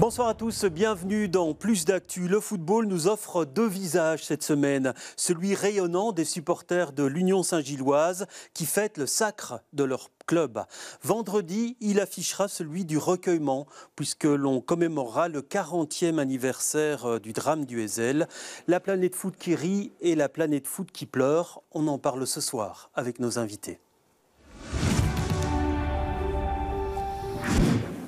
Bonsoir à tous, bienvenue dans Plus d'actu. Le football nous offre deux visages cette semaine. Celui rayonnant des supporters de l'Union Saint-Gilloise qui fêtent le sacre de leur club. Vendredi, il affichera celui du recueillement puisque l'on commémorera le 40e anniversaire du drame du Heysel. La planète foot qui rit et la planète foot qui pleure. On en parle ce soir avec nos invités.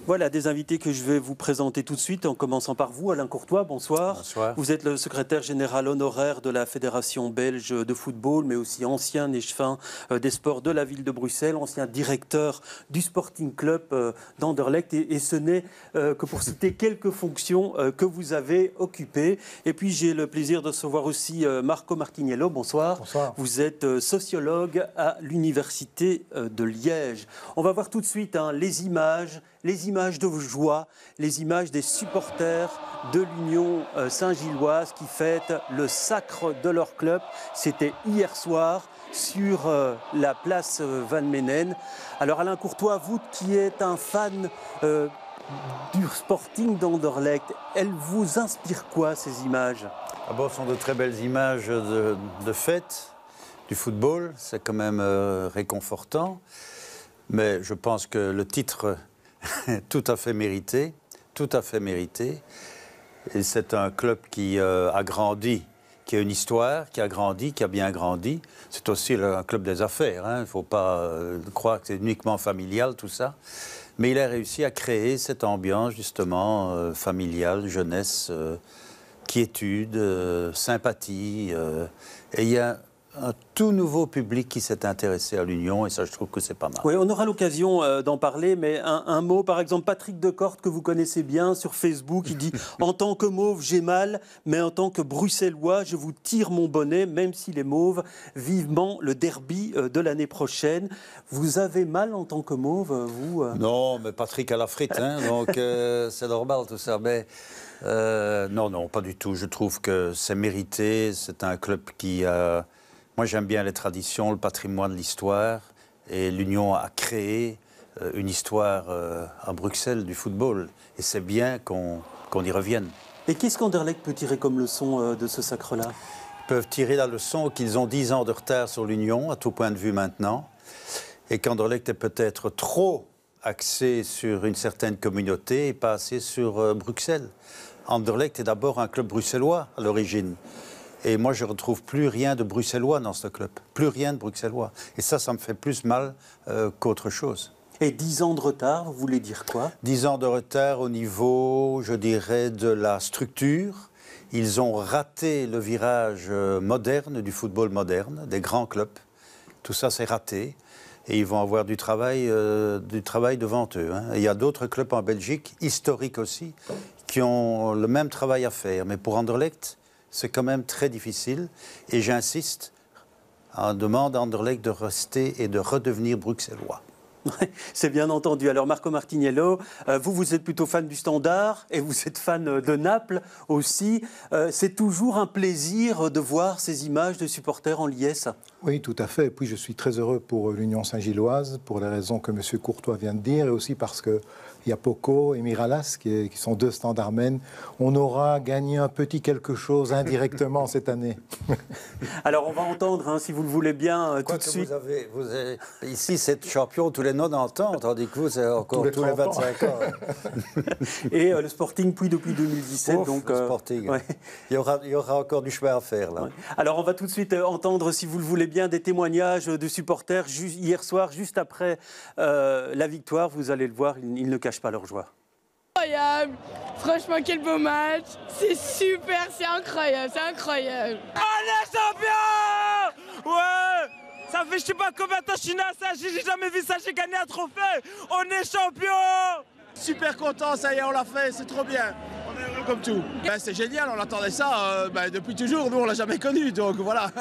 Voilà des invités que je vais vous présenter tout de suite, en commençant par vous, Alain Courtois, bonsoir. Bonsoir. Vous êtes le secrétaire général honoraire de la Fédération belge de football, mais aussi ancien échevin des sports de la ville de Bruxelles, ancien directeur du Sporting Club d'Anderlecht. Et ce n'est que pour citer quelques fonctions que vous avez occupées. Et puis j'ai le plaisir de recevoir aussi Marco Martiniello, bonsoir. Bonsoir. Vous êtes sociologue à l'Université de Liège. On va voir tout de suite les images de joie, les images des supporters de l'Union Saint-Gilloise qui fêtent le sacre de leur club. C'était hier soir sur la place Van Menen. Alors Alain Courtois, vous qui êtes un fan du Sporting d'Anderlecht, elles vous inspirent quoi ces images? D'abord, ce sont de très belles images de fête du football. C'est quand même réconfortant. Mais je pense que le titre tout à fait mérité, tout à fait mérité. Et c'est un club qui a grandi, qui a une histoire, qui a grandi, qui a bien grandi. C'est aussi un club des affaires, hein. Il ne faut pas croire que c'est uniquement familial, tout ça. Mais il a réussi à créer cette ambiance, justement, familiale, jeunesse, quiétude, sympathie. Et il y a un tout nouveau public qui s'est intéressé à l'Union, et ça, je trouve que c'est pas mal. Oui, on aura l'occasion d'en parler, mais un mot, par exemple, Patrick Decorte, que vous connaissez bien sur Facebook, il dit « En tant que mauve, j'ai mal, mais en tant que bruxellois, je vous tire mon bonnet, même s'il est mauve. Vivement le derby de l'année prochaine. » Vous avez mal en tant que mauve, vous Non, mais Patrick à la frite, hein, donc c'est normal tout ça. Mais non, pas du tout. Je trouve que c'est mérité. C'est un club qui a... Moi, j'aime bien les traditions, le patrimoine, l'histoire. Et l'Union a créé une histoire à Bruxelles du football. Et c'est bien qu'on y revienne. Et qu'est-ce qu'Anderlecht peut tirer comme leçon de ce sacre-là? Ils peuvent tirer la leçon qu'ils ont 10 ans de retard sur l'Union, à tout point de vue maintenant. Et qu'Anderlecht est peut-être trop axé sur une certaine communauté et pas assez sur Bruxelles. Anderlecht est d'abord un club bruxellois à l'origine. Et moi, je ne retrouve plus rien de bruxellois dans ce club. Plus rien de bruxellois. Et ça me fait plus mal qu'autre chose. Et 10 ans de retard, vous voulez dire quoi? 10 ans de retard au niveau, je dirais, de la structure. Ils ont raté le virage moderne, du football moderne, des grands clubs. Tout ça, c'est raté. Et ils vont avoir du travail devant eux, hein. Et il y a d'autres clubs en Belgique, historiques aussi, qui ont le même travail à faire. Mais pour Anderlecht, c'est quand même très difficile. Et j'insiste, on demande à Anderlecht de rester et de redevenir bruxellois. C'est bien entendu. Alors Marco Martiniello, vous êtes plutôt fan du Standard et vous êtes fan de Naples aussi. C'est toujours un plaisir de voir ces images de supporters en liesse. Oui, tout à fait. Et puis je suis très heureux pour l'Union Saint-Gilloise, pour les raisons que M. Courtois vient de dire, et aussi parce qu'il y a Poco et Miralas, qui sont deux standardmen. On aura gagné un petit quelque chose indirectement cette année. Alors on va entendre, si vous le voulez bien, tout de suite. Vous avez ici, c'est champion tous les 90 ans, tandis que vous, c'est encore tous les 25 ans. Et le Sporting, puis depuis 2017. Ouf, donc, le Sporting. Ouais. Il y aura encore du chemin à faire, là. Ouais. Alors on va tout de suite entendre, si vous le voulez bien, des témoignages de supporters hier soir, juste après la victoire. Vous allez le voir, ils ne cachent pas leur joie. Incroyable, franchement quel beau match, c'est super, c'est incroyable, c'est incroyable. On est champion! Ouais! Ça fait je sais pas combien de temps je suis né à ça, j'ai jamais vu ça, j'ai gagné un trophée! On est champion! Super content, ça y est, on l'a fait, c'est trop bien. On est heureux comme tout. Ben, c'est génial, on attendait ça depuis toujours, nous on l'a jamais connu, donc voilà.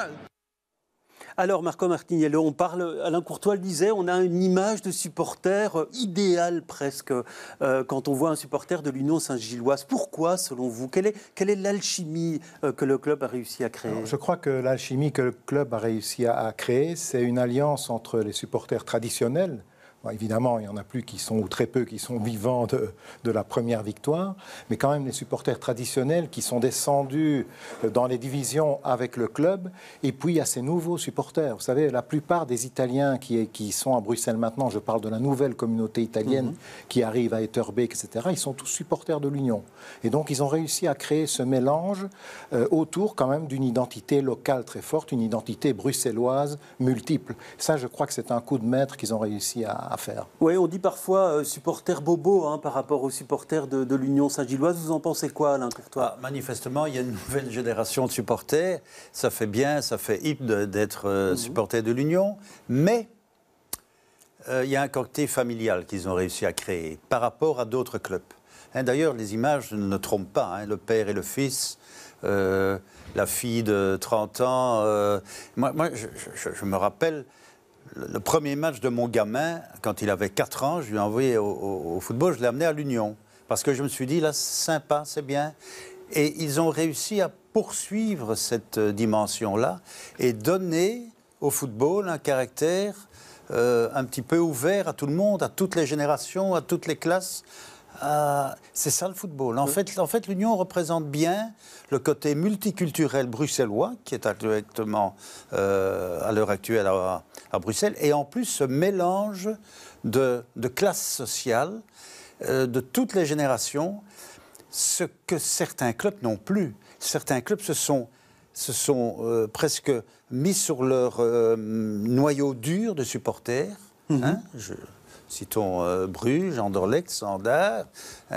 Alors Marco Martiniello, on parle, Alain Courtois le disait, on a une image de supporter idéale presque quand on voit un supporter de l'Union Saint-Gilloise. Pourquoi selon vous? Quelle est l'alchimie que le club a réussi à créer? Alors, je crois que l'alchimie que le club a réussi à créer, c'est une alliance entre les supporters traditionnels Bon, évidemment, il n'y en a plus qui sont, ou très peu, qui sont vivants de la première victoire, mais quand même les supporters traditionnels qui sont descendus dans les divisions avec le club, et puis il y a ces nouveaux supporters. Vous savez, la plupart des Italiens qui sont à Bruxelles maintenant, je parle de la nouvelle communauté italienne qui arrive à Etterbeek, etc., ils sont tous supporters de l'Union. Et donc ils ont réussi à créer ce mélange autour quand même d'une identité locale très forte, une identité bruxelloise multiple. Ça, je crois que c'est un coup de maître qu'ils ont réussi à faire. Oui, on dit parfois supporters bobo par rapport aux supporters de l'Union Saint-Gilloise. Vous en pensez quoi, Alain Courtois? Manifestement, il y a une nouvelle génération de supporters. Ça fait bien, ça fait hip d'être supporter de l'Union. Mais il y a un côté familial qu'ils ont réussi à créer par rapport à d'autres clubs. D'ailleurs, les images ne trompent pas. Le père et le fils, la fille de 30 ans. Moi je me rappelle... Le premier match de mon gamin, quand il avait 4 ans, je lui ai envoyé au football, je l'ai amené à l'Union. Parce que je me suis dit, là, c'est sympa, c'est bien. Et ils ont réussi à poursuivre cette dimension-là et donner au football un caractère un petit peu ouvert à tout le monde, à toutes les générations, à toutes les classes. C'est ça le football. En fait, l'Union représente bien le côté multiculturel bruxellois qui est actuellement à l'heure actuelle à Bruxelles, et en plus ce mélange de classes sociales, de toutes les générations, ce que certains clubs n'ont plus. Certains clubs se sont presque mis sur leur noyau dur de supporters. Citons Bruges, Anderlecht, Standard,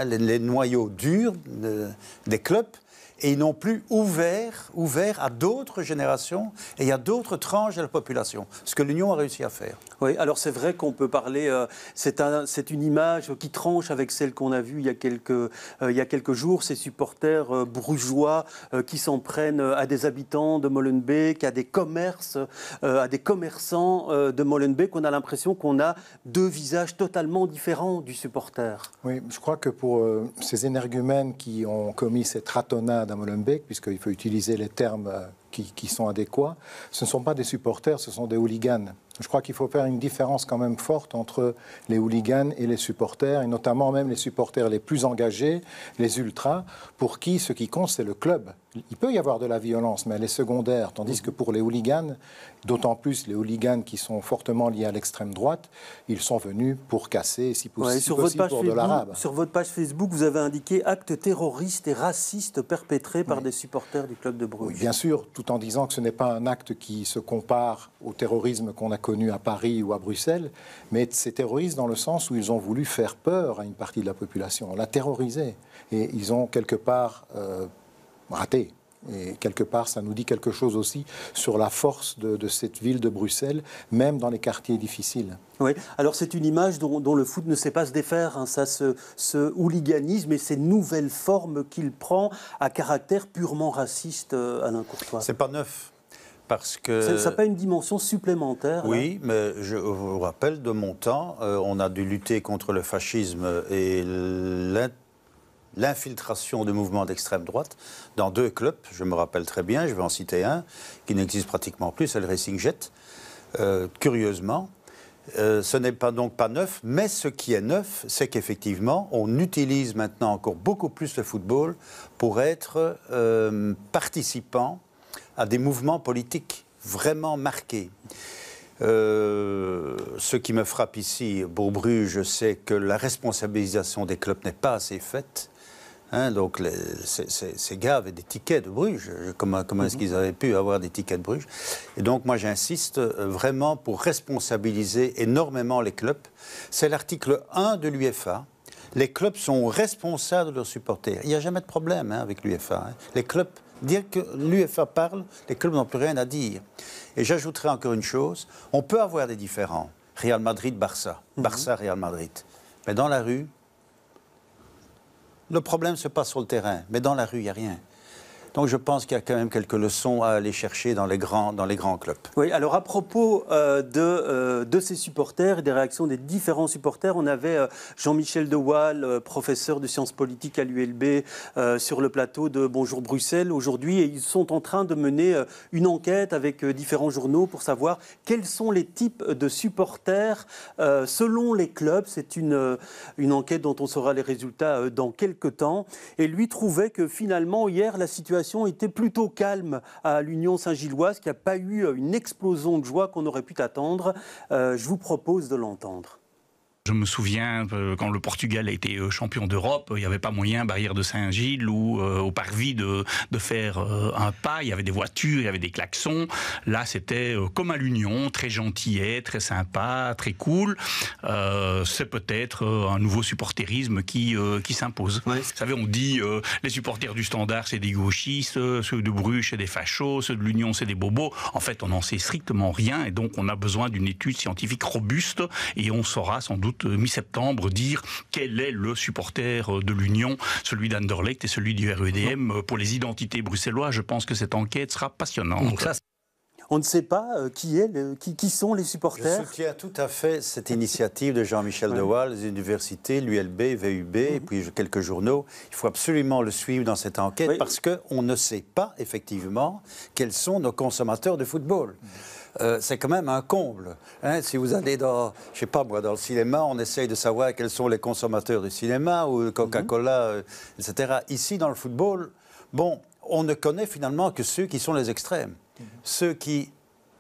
les noyaux durs des clubs, et ils n'ont plus ouvert à d'autres générations et à d'autres tranches de la population, ce que l'Union a réussi à faire. Oui, alors c'est vrai qu'on peut parler, c'est une image qui tranche avec celle qu'on a vue il y a quelques jours, ces supporters brugeois qui s'en prennent à des habitants de Molenbeek, à des commerces, à des commerçants de Molenbeek. On a l'impression qu'on a deux visages totalement différents du supporter. Oui, je crois que pour ces énergumènes qui ont commis cette ratonnade à Molenbeek, puisqu'il faut utiliser les termes qui sont adéquats, ce ne sont pas des supporters, ce sont des hooligans. Je crois qu'il faut faire une différence quand même forte entre les hooligans et les supporters, et notamment même les supporters les plus engagés, les ultras, pour qui ce qui compte, c'est le club. Il peut y avoir de la violence, mais elle est secondaire, tandis que pour les hooligans, d'autant plus les hooligans qui sont fortement liés à l'extrême droite, ils sont venus pour casser, si possible, pour de l'arabe. Sur votre page Facebook, vous avez indiqué actes terroristes et racistes perpétrés par des supporters du club de Bruges. Oui, bien sûr, tout en disant que ce n'est pas un acte qui se compare au terrorisme qu'on a connu à Paris ou à Bruxelles, mais c'est terroriste dans le sens où ils ont voulu faire peur à une partie de la population, la terroriser. Et ils ont quelque part raté. Et quelque part, ça nous dit quelque chose aussi sur la force de cette ville de Bruxelles, même dans les quartiers difficiles. Oui, alors c'est une image dont le foot ne sait pas se défaire, ce hooliganisme et ces nouvelles formes qu'il prend à caractère purement raciste, Alain Courtois. C'est pas neuf. Parce que... Ça n'a pas une dimension supplémentaire? Oui, mais je vous rappelle, de mon temps, on a dû lutter contre le fascisme et l'infiltration de mouvements d'extrême droite dans deux clubs, je me rappelle très bien, je vais en citer un, qui n'existe pratiquement plus, c'est le Racing Jet. Curieusement, ce n'est donc pas neuf, mais ce qui est neuf, c'est qu'effectivement, on utilise maintenant encore beaucoup plus le football pour être participant à des mouvements politiques vraiment marqués. Ce qui me frappe ici, pour Bruges, c'est que la responsabilisation des clubs n'est pas assez faite. Donc ces gars avaient des tickets de Bruges. Comment est-ce qu'ils avaient pu avoir des tickets de Bruges? Et donc moi j'insiste vraiment pour responsabiliser énormément les clubs. C'est l'article 1 de l'UEFA. Les clubs sont responsables de leurs supporters. Il n'y a jamais de problème avec l'UEFA. Les clubs, dire que l'UEFA parle, les clubs n'ont plus rien à dire. Et j'ajouterai encore une chose, on peut avoir des différends. Real Madrid, Barça. Barça, Real Madrid. Mais dans la rue, le problème se passe sur le terrain. Mais dans la rue, il n'y a rien. Donc je pense qu'il y a quand même quelques leçons à aller chercher dans les grands clubs. Oui, alors à propos de ces supporters et des réactions des différents supporters, on avait Jean-Michel De Waal, professeur de sciences politiques à l'ULB, sur le plateau de Bonjour Bruxelles aujourd'hui, et ils sont en train de mener une enquête avec différents journaux pour savoir quels sont les types de supporters selon les clubs. C'est une enquête dont on saura les résultats dans quelques temps. Et lui trouvait que finalement, hier, la situation était plutôt calme à l'Union Saint-Gilloise, qu'il n'y a pas eu une explosion de joie qu'on aurait pu attendre. Je vous propose de l'entendre. Je me souviens quand le Portugal a été champion d'Europe, il n'y avait pas moyen, barrière de Saint-Gilles ou au Parvis, de faire un pas. Il y avait des voitures, il y avait des klaxons. Là, c'était comme à l'Union, très gentillet, très sympa, très cool. C'est peut-être un nouveau supporterisme qui s'impose. Ouais. Vous savez, on dit les supporters du Standard, c'est des gauchistes, ceux de Bruges, c'est des fachos, ceux de l'Union, c'est des bobos. En fait, on n'en sait strictement rien et donc on a besoin d'une étude scientifique robuste et on saura sans doute mi-septembre dire quel est le supporter de l'Union, celui d'Anderlecht et celui du REDM. Pour les identités bruxelloises, je pense que cette enquête sera passionnante. On ne sait pas qui sont les supporters. Je soutiens tout à fait cette initiative de Jean-Michel De Waal, les universités, l'ULB, VUB, et puis quelques journaux. Il faut absolument le suivre dans cette enquête parce qu'on ne sait pas effectivement quels sont nos consommateurs de football. C'est quand même un comble. Hein, si vous allez dans, je sais pas moi, dans le cinéma, on essaye de savoir quels sont les consommateurs du cinéma ou Coca-Cola, etc. Ici, dans le football, bon, on ne connaît finalement que ceux qui sont les extrêmes. Ceux qui,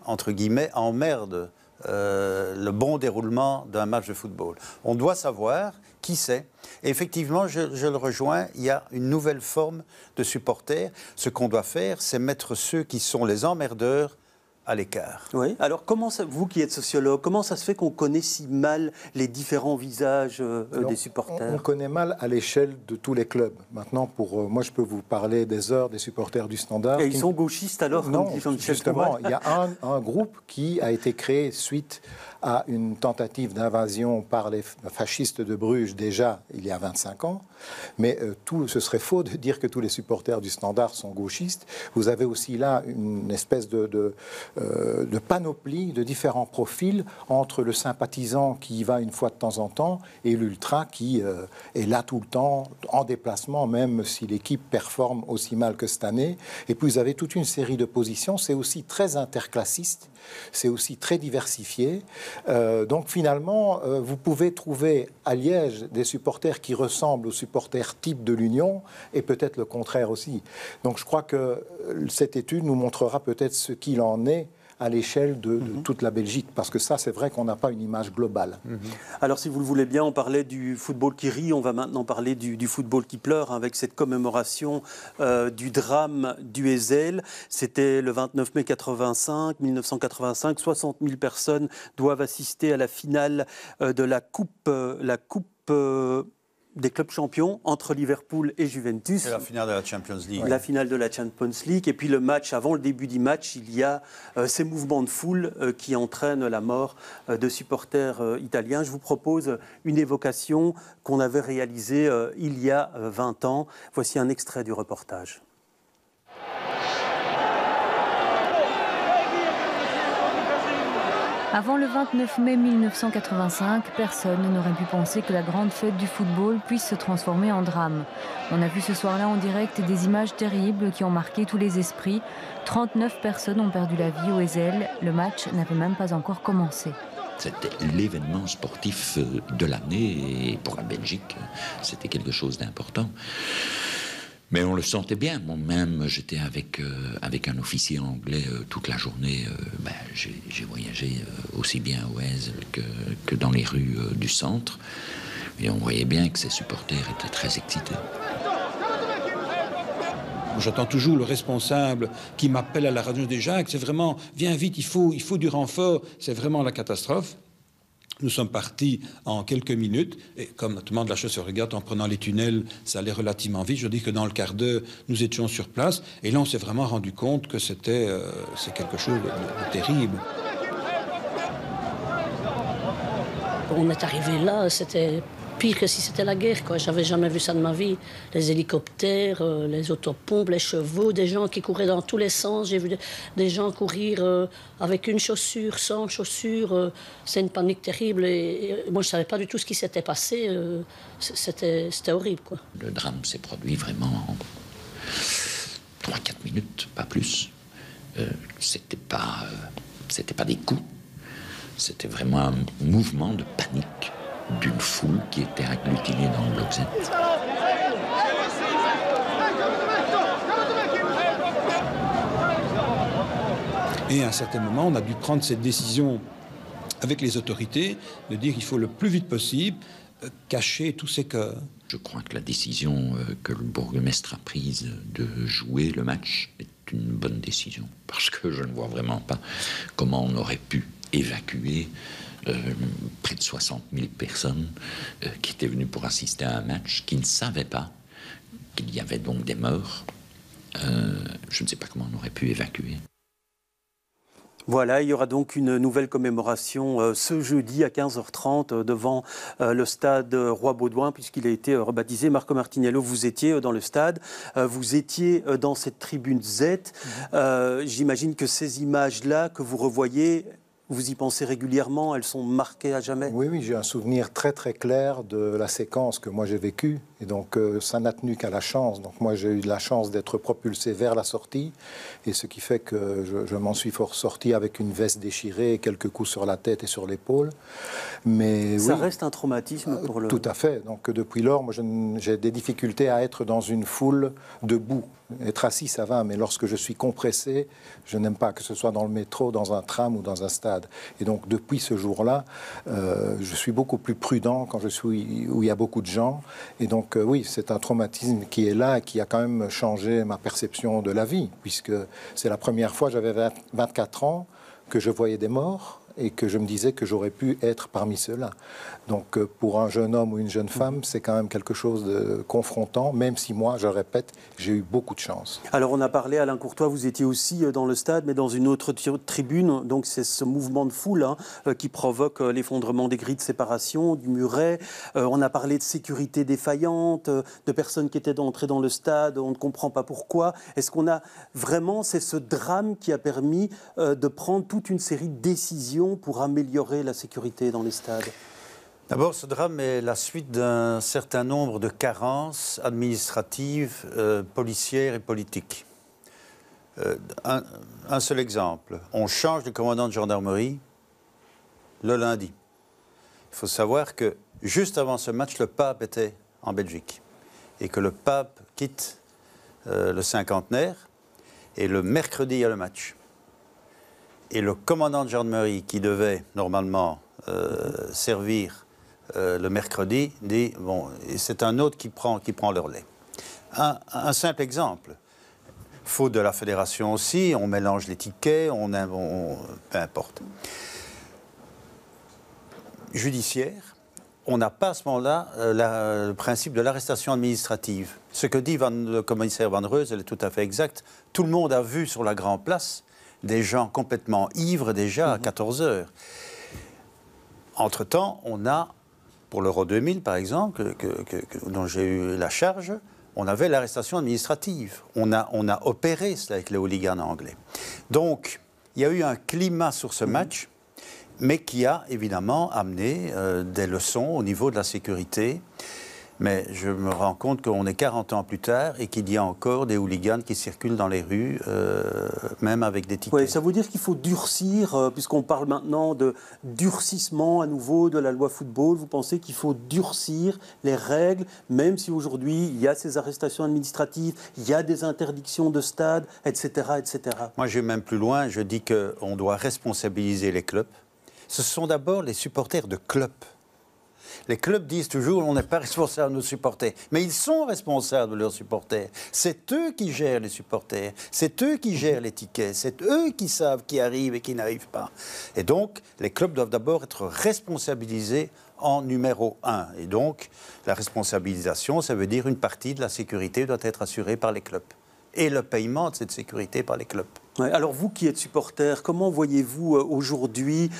entre guillemets, emmerdent le bon déroulement d'un match de football. On doit savoir qui c'est. Et effectivement, je le rejoins, il y a une nouvelle forme de supporters. Ce qu'on doit faire, c'est mettre ceux qui sont les emmerdeurs à l'écart. Oui. Alors, vous qui êtes sociologue, comment ça se fait qu'on connaît si mal les différents visages des supporters ? On connaît mal à l'échelle de tous les clubs. Maintenant, moi, je peux vous parler des heures des supporters du Standard. Et ils sont gauchistes alors ? Non, justement, il y a un groupe qui a été créé suite à une tentative d'invasion par les fascistes de Bruges déjà il y a 25 ans. Mais ce serait faux de dire que tous les supporters du Standard sont gauchistes. Vous avez aussi là une espèce de panoplie de différents profils entre le sympathisant qui y va une fois de temps en temps et l'ultra qui est là tout le temps, en déplacement, même si l'équipe performe aussi mal que cette année. Et puis vous avez toute une série de positions. C'est aussi très interclassiste, c'est aussi très diversifié. Donc finalement, vous pouvez trouver à Liège des supporters qui ressemblent aux supporters type de l'Union et peut-être le contraire aussi. Donc je crois que cette étude nous montrera peut-être ce qu'il en est à l'échelle de toute la Belgique, parce que ça, c'est vrai qu'on n'a pas une image globale. Alors, si vous le voulez bien, on parlait du football qui rit, on va maintenant parler du football qui pleure, avec cette commémoration du drame du Heysel. C'était le 29 mai 1985, 60 000 personnes doivent assister à la finale de la coupe des clubs champions entre Liverpool et Juventus. C'est la finale de la Champions League. La finale de la Champions League. Et puis le match, avant le début du match, il y a ces mouvements de foule qui entraînent la mort de supporters italiens. Je vous propose une évocation qu'on avait réalisée il y a 20 ans. Voici un extrait du reportage. Avant le 29 mai 1985, personne n'aurait pu penser que la grande fête du football puisse se transformer en drame. On a vu ce soir-là en direct des images terribles qui ont marqué tous les esprits. 39 personnes ont perdu la vie au Heysel. Le match n'avait même pas encore commencé. C'était l'événement sportif de l'année et pour la Belgique, c'était quelque chose d'important. Mais on le sentait bien. Moi-même, j'étais avec un officier anglais toute la journée. J'ai voyagé aussi bien au Heysel que dans les rues du centre. Et on voyait bien que ces supporters étaient très excités. J'attends toujours le responsable qui m'appelle à la radio des Jacques. C'est vraiment, viens vite, il faut du renfort. C'est vraiment la catastrophe. Nous sommes partis en quelques minutes, et comme tout le monde la chose se regarde, en prenant les tunnels, ça allait relativement vite. Je dis que dans le quart d'heure, nous étions sur place, et là on s'est vraiment rendu compte que c'est quelque chose de terrible. On est arrivé là, c'était pire que si c'était la guerre, quoi. J'avais jamais vu ça de ma vie. Les hélicoptères, les autopompes, les chevaux, des gens qui couraient dans tous les sens. J'ai vu des gens courir avec une chaussure, sans chaussure. C'est une panique terrible. Et moi, je savais pas du tout ce qui s'était passé. C'était horrible, quoi. Le drame s'est produit vraiment en 3-4 minutes, pas plus. C'était pas des coups. C'était vraiment un mouvement de panique d'une foule qui était agglutinée dans le bloc Z. Et à un certain moment, on a dû prendre cette décision avec les autorités de dire qu'il faut le plus vite possible cacher tous ces cas. Je crois que la décision que le bourgmestre a prise de jouer le match est une bonne décision, parce que je ne vois vraiment pas comment on aurait pu évacuer près de 60 000 personnes qui étaient venues pour assister à un match, qui ne savaient pas qu'il y avait donc des morts. Je ne sais pas comment on aurait pu évacuer. Voilà, il y aura donc une nouvelle commémoration ce jeudi à 15h30 devant le stade Roi-Baudouin, puisqu'il a été rebaptisé. Marco Martinello, vous étiez dans le stade, vous étiez dans cette tribune Z. J'imagine que ces images-là que vous revoyez, vous y pensez régulièrement, elles sont marquées à jamais? Oui, oui, j'ai un souvenir très très clair de la séquence que moi j'ai vécue. Et donc ça n'a tenu qu'à la chance. Donc moi j'ai eu de la chance d'être propulsé vers la sortie. Et ce qui fait que je m'en suis sorti avec une veste déchirée et quelques coups sur la tête et sur l'épaule. Mais ça oui, reste un traumatisme pour le... Tout à fait. Donc depuis lors, moi j'ai des difficultés à être dans une foule debout. Être assis, ça va, mais lorsque je suis compressé, je n'aime pas, que ce soit dans le métro, dans un tram ou dans un stade. Et donc, depuis ce jour-là, je suis beaucoup plus prudent quand je suis où il y a beaucoup de gens. Et donc, oui, c'est un traumatisme qui est là et qui a quand même changé ma perception de la vie, puisque c'est la première fois, j'avais 24 ans, que je voyais des morts et que je me disais que j'aurais pu être parmi ceux-là. Donc pour un jeune homme ou une jeune femme, c'est quand même quelque chose de confrontant, même si moi, je répète, j'ai eu beaucoup de chance. Alors on a parlé, Alain Courtois, vous étiez aussi dans le stade, mais dans une autre tribune, donc c'est ce mouvement de foule qui provoque l'effondrement des grilles de séparation, du muret. On a parlé de sécurité défaillante, de personnes qui étaient entrées dans le stade, on ne comprend pas pourquoi. Est-ce qu'on a vraiment, c'est ce drame qui a permis de prendre toute une série de décisions pour améliorer la sécurité dans les stades? D'abord, ce drame est la suite d'un certain nombre de carences administratives, policières et politiques. Un seul exemple. On change de commandant de gendarmerie le lundi. Il faut savoir que juste avant ce match, le pape était en Belgique et que le pape quitte le cinquantenaire et le mercredi, il y a le match. Et le commandant de gendarmerie qui devait normalement servir le mercredi dit, bon, c'est un autre qui prend le relais. Un simple exemple. Faute de la fédération aussi, on mélange les tickets, peu importe. Judiciaire, on n'a pas à ce moment-là le principe de l'arrestation administrative. Ce que dit le commissaire Van Reus, elle est tout à fait exact. Tout le monde a vu sur la Grand Place des gens complètement ivres déjà à 14 heures. Entre-temps, on a, pour l'Euro 2000 par exemple, dont j'ai eu la charge, on avait l'arrestation administrative. On a opéré cela avec les hooligans anglais. Donc, il y a eu un climat sur ce match, mais qui a évidemment amené des leçons au niveau de la sécurité. Mais je me rends compte qu'on est 40 ans plus tard et qu'il y a encore des hooligans qui circulent dans les rues, même avec des tickets. Oui, ça veut dire qu'il faut durcir, puisqu'on parle maintenant de durcissement à nouveau de la loi football. Vous pensez qu'il faut durcir les règles, même si aujourd'hui il y a ces arrestations administratives, il y a des interdictions de stade, etc., etc. Moi, je vais même plus loin. Je dis qu'on doit responsabiliser les clubs. Ce sont d'abord les supporters de clubs. Les clubs disent toujours on n'est pas responsable de nos supporters. Mais ils sont responsables de leurs supporters. C'est eux qui gèrent les supporters. C'est eux qui gèrent les tickets. C'est eux qui savent qui arrive et qui n'arrive pas. Et donc, les clubs doivent d'abord être responsabilisés en numéro 1. Et donc, la responsabilisation, ça veut dire une partie de la sécurité doit être assurée par les clubs. Et le paiement de cette sécurité par les clubs. Ouais, alors vous qui êtes supporter, comment voyez-vous aujourd'hui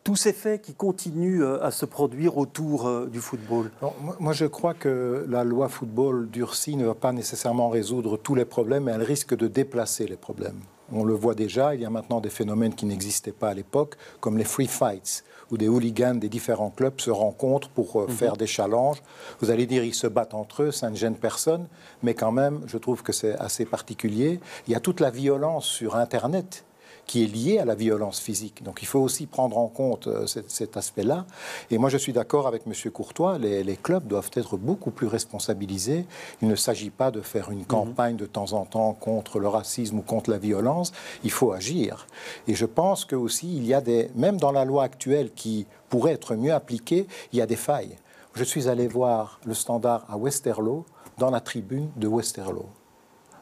tous ces faits qui continuent à se produire autour du football? Non, moi, je crois que la loi football durcie ne va pas nécessairement résoudre tous les problèmes, mais elle risque de déplacer les problèmes. On le voit déjà, il y a maintenant des phénomènes qui n'existaient pas à l'époque, comme les free fights, où des hooligans des différents clubs se rencontrent pour faire des challenges. Vous allez dire, ils se battent entre eux, ça ne gêne personne, mais quand même, je trouve que c'est assez particulier. Il y a toute la violence sur Internet qui est liée à la violence physique. Donc il faut aussi prendre en compte cet aspect-là. Et moi, je suis d'accord avec M. Courtois, les clubs doivent être beaucoup plus responsabilisés. Il ne s'agit pas de faire une campagne de temps en temps contre le racisme ou contre la violence. Il faut agir. Et je pense que aussi, il y a même dans la loi actuelle qui pourrait être mieux appliquée, il y a des failles. Je suis allé voir le Standard à Westerlo, dans la tribune de Westerlo.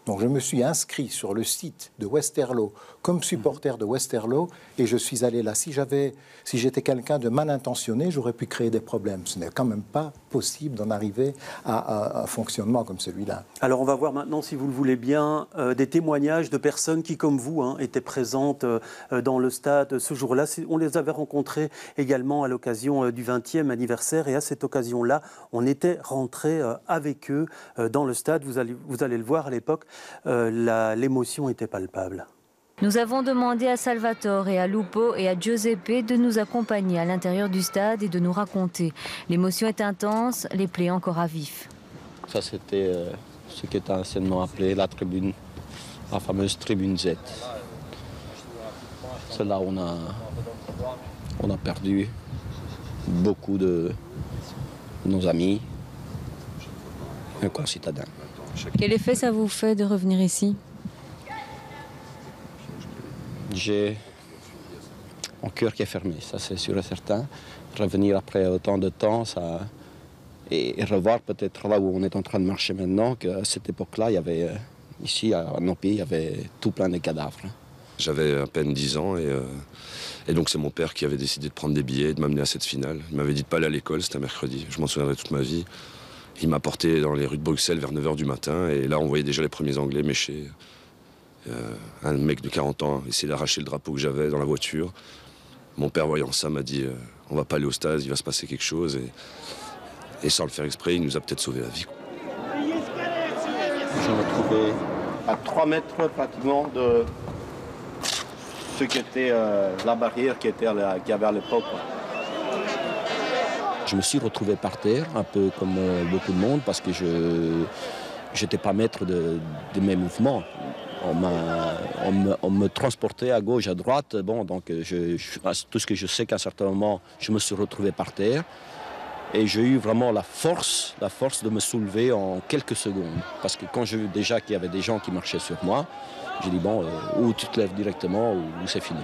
Donc je me suis inscrit sur le site de Westerlo comme supporter de Westerlo et je suis allé là. Si j'étais quelqu'un de mal intentionné, j'aurais pu créer des problèmes. Ce n'est quand même pas possible d'en arriver à un fonctionnement comme celui-là. Alors on va voir maintenant, si vous le voulez bien, des témoignages de personnes qui, comme vous, étaient présentes dans le stade ce jour-là. On les avait rencontrés également à l'occasion du 20e anniversaire et à cette occasion-là, on était rentrés avec eux dans le stade. Vous allez le voir à l'époque. L'émotion était palpable. Nous avons demandé à Salvatore et à Lupo et à Giuseppe de nous accompagner à l'intérieur du stade et de nous raconter. L'émotion est intense, les plaies encore à vif. Ça, c'était ce qui était anciennement appelé la tribune, la fameuse tribune Z. C'est là où on a perdu beaucoup de nos amis, nos concitadins. Quel effet ça vous fait de revenir ici? J'ai mon cœur qui est fermé, ça c'est sûr et certain. Revenir après autant de temps, ça... et revoir peut-être là où on est en train de marcher maintenant, qu'à cette époque-là, il y avait, ici à nos pieds, il y avait tout plein de cadavres. J'avais à peine 10 ans et donc c'est mon père qui avait décidé de prendre des billets et de m'amener à cette finale. Il m'avait dit de ne pas aller à l'école, c'était un mercredi, je m'en souviendrai toute ma vie. Il m'a porté dans les rues de Bruxelles vers 9h du matin et là on voyait déjà les premiers Anglais méchés. Un mec de 40 ans essayer d'arracher le drapeau que j'avais dans la voiture. Mon père, voyant ça, m'a dit on va pas aller au stade, il va se passer quelque chose. Et sans le faire exprès, il nous a peut-être sauvé la vie. Je me trouvais à 3 mètres pratiquement de ce qui était la barrière qu'il y avait à l'époque. Je me suis retrouvé par terre, un peu comme beaucoup de monde, parce que je n'étais pas maître de mes mouvements. On me transportait à gauche, à droite. Bon, donc tout ce que je sais qu'à un certain moment, je me suis retrouvé par terre. Et j'ai eu vraiment la force de me soulever en quelques secondes. Parce que quand j'ai vu déjà qu'il y avait des gens qui marchaient sur moi, j'ai dit bon, ou tu te lèves directement ou c'est fini.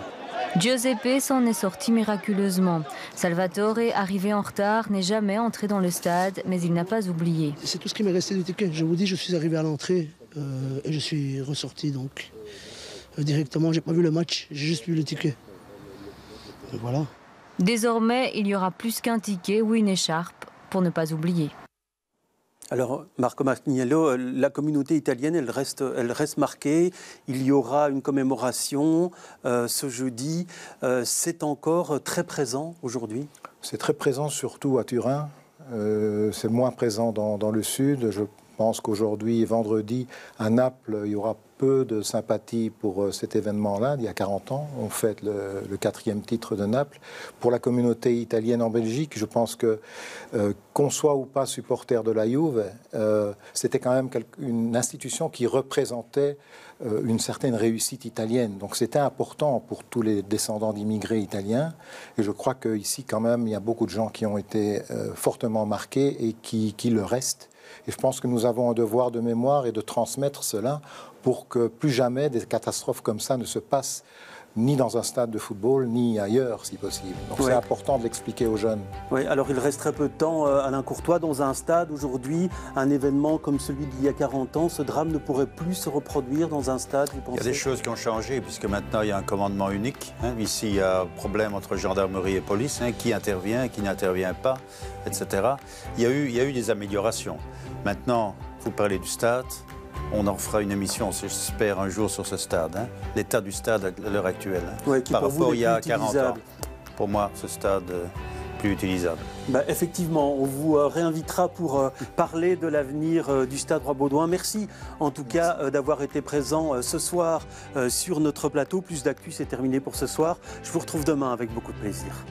Giuseppe s'en est sorti miraculeusement. Salvatore, arrivé en retard, n'est jamais entré dans le stade, mais il n'a pas oublié. C'est tout ce qui m'est resté du ticket. Je vous dis, je suis arrivé à l'entrée et je suis ressorti donc directement. J'ai pas vu le match, j'ai juste vu le ticket. Et voilà. Désormais, il y aura plus qu'un ticket ou une écharpe pour ne pas oublier. Alors, Marco Martiniello, la communauté italienne, elle reste marquée. Il y aura une commémoration ce jeudi. C'est encore très présent aujourd'hui? C'est très présent surtout à Turin. C'est moins présent dans le sud. Je pense qu'aujourd'hui, vendredi, à Naples, il y aura peu de sympathie pour cet événement-là. Il y a 40 ans, on fête le 4e titre de Naples. Pour la communauté italienne en Belgique, je pense que qu'on soit ou pas supporter de la Juve, c'était quand même une institution qui représentait une certaine réussite italienne. Donc c'était important pour tous les descendants d'immigrés italiens. Et je crois qu'ici, quand même, il y a beaucoup de gens qui ont été fortement marqués et qui le restent. Et je pense que nous avons un devoir de mémoire et de transmettre cela pour que plus jamais des catastrophes comme ça ne se passent ni dans un stade de football, ni ailleurs, si possible. Donc c'est important de l'expliquer aux jeunes. Oui, alors il reste très peu de temps, Alain Courtois, dans un stade aujourd'hui, un événement comme celui d'il y a 40 ans, ce drame ne pourrait plus se reproduire dans un stade, vous pensez? Il y a des choses qui ont changé, puisque maintenant il y a un commandement unique. Ici, il y a un problème entre gendarmerie et police, qui intervient, qui n'intervient pas, etc. Il y a eu des améliorations. Maintenant, vous parlez du stade. On en fera une émission, j'espère, un jour sur ce stade. L'état du stade à l'heure actuelle. Ouais, par rapport il y a 40 ans. pour moi, ce stade plus utilisable. Bah, effectivement, on vous réinvitera pour parler de l'avenir du Stade Roi-Baudouin. Merci en tout cas d'avoir été présent ce soir sur notre plateau. Plus d'actu, c'est terminé pour ce soir. Je vous retrouve demain avec beaucoup de plaisir.